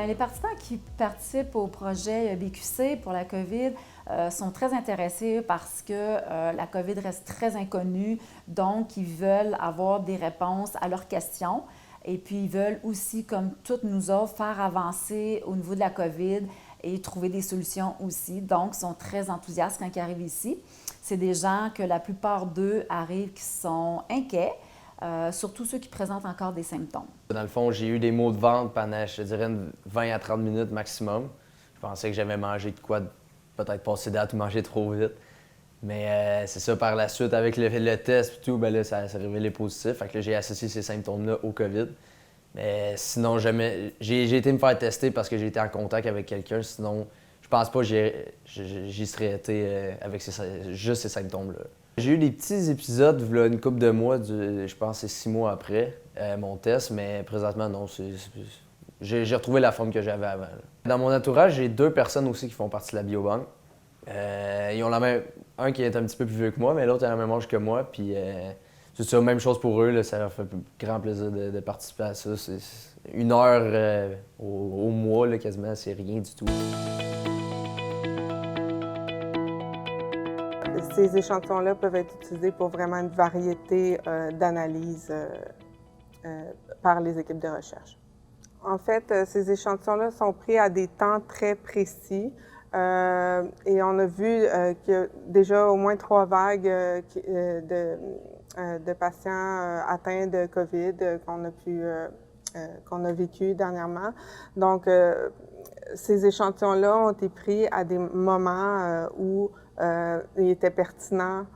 Bien, les participants qui participent au projet BQC pour la COVID sont très intéressés parce que la COVID reste très inconnue, donc ils veulent avoir des réponses à leurs questions. Et puis, ils veulent aussi, comme toutes nous autres, faire avancer au niveau de la COVID et trouver des solutions aussi. Donc, ils sont très enthousiastes quand ils arrivent ici. C'est des gens que la plupart d'eux arrivent qui sont inquiets, surtout ceux qui présentent encore des symptômes. Dans le fond, j'ai eu des maux de ventre pendant, je te dirais, 20 à 30 minutes maximum. Je pensais que j'avais mangé de quoi, peut-être passer date ou manger trop vite. Mais c'est ça, par la suite, avec le test et tout, ben là, ça s'est révélé positif. Fait que là, j'ai associé ces symptômes-là au COVID. Mais sinon, jamais. J'ai été me faire tester parce que j'ai été en contact avec quelqu'un. Sinon, je pense pas que j'y serais été avec juste ces symptômes-là. J'ai eu des petits épisodes, là, une couple de mois, je pense que c'est 6 mois après mon test, mais présentement, non. J'ai retrouvé la forme que j'avais avant. Là. Dans mon entourage, j'ai 2 personnes aussi qui font partie de la biobanque. Ils ont la même. Un qui est un petit peu plus vieux que moi, mais l'autre a le même âge que moi. Puis c'est ça, même chose pour eux. Là, ça leur fait grand plaisir de participer à ça. C'est 1 heure au mois, là, quasiment, c'est rien du tout. Ces échantillons-là peuvent être utilisés pour vraiment une variété d'analyses par les équipes de recherche. En fait, ces échantillons-là sont pris à des temps très précis. Et on a vu qu'il y a déjà au moins 3 vagues de patients atteints de COVID qu'on a vécu dernièrement. Donc, ces échantillons-là ont été pris à des moments où il était pertinent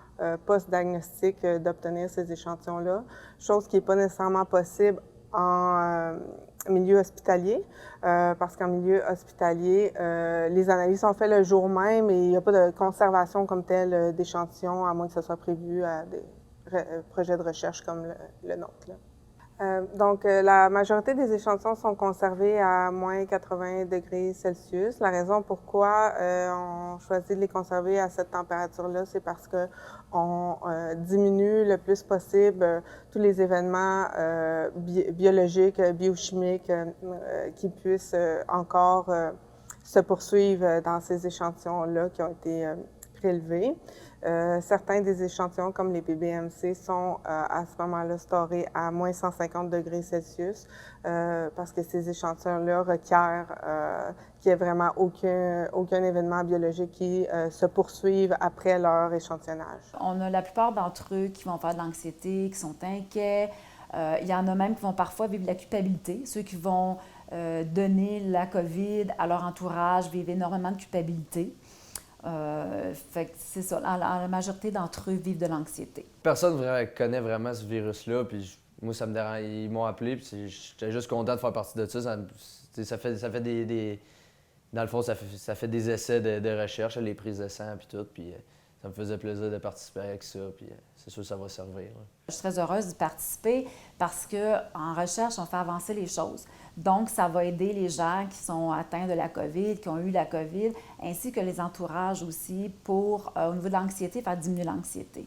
post-diagnostic d'obtenir ces échantillons-là, chose qui n'est pas nécessairement possible en milieu hospitalier, parce qu'en milieu hospitalier, les analyses sont faites le jour même et il n'y a pas de conservation comme telle d'échantillons, à moins que ce soit prévu à des projets de recherche comme le nôtre. Là. Donc, la majorité des échantillons sont conservés à moins 80 degrés Celsius. La raison pourquoi on choisit de les conserver à cette température-là, c'est parce qu'on diminue le plus possible tous les événements biologiques, biochimiques qui puissent encore se poursuivre dans ces échantillons-là qui ont été prélevés. Certains des échantillons, comme les PBMC, sont à ce moment-là storés à moins 150 degrés Celsius parce que ces échantillons-là requièrent qu'il n'y ait vraiment aucun événement biologique qui se poursuive après leur échantillonnage. On a la plupart d'entre eux qui vont faire de l'anxiété, qui sont inquiets. Il y en a même qui vont parfois vivre de la culpabilité. Ceux qui vont donner la COVID à leur entourage vivent énormément de culpabilité. Fait que c'est ça, la majorité d'entre eux vivent de l'anxiété. Personne ne connaît vraiment ce virus-là, puis moi, ça me dérange. Ils m'ont appelé, puis j'étais juste content de faire partie de ça. Ça fait des dans le fond, ça fait des essais de recherche, les prises de sang, puis tout, puis ça me faisait plaisir de participer avec ça, puis c'est sûr que ça va servir. Là. Je suis très heureuse d'y participer parce qu'en recherche, on fait avancer les choses. Donc, ça va aider les gens qui sont atteints de la COVID, qui ont eu la COVID, ainsi que les entourages aussi pour, au niveau de l'anxiété, faire diminuer l'anxiété.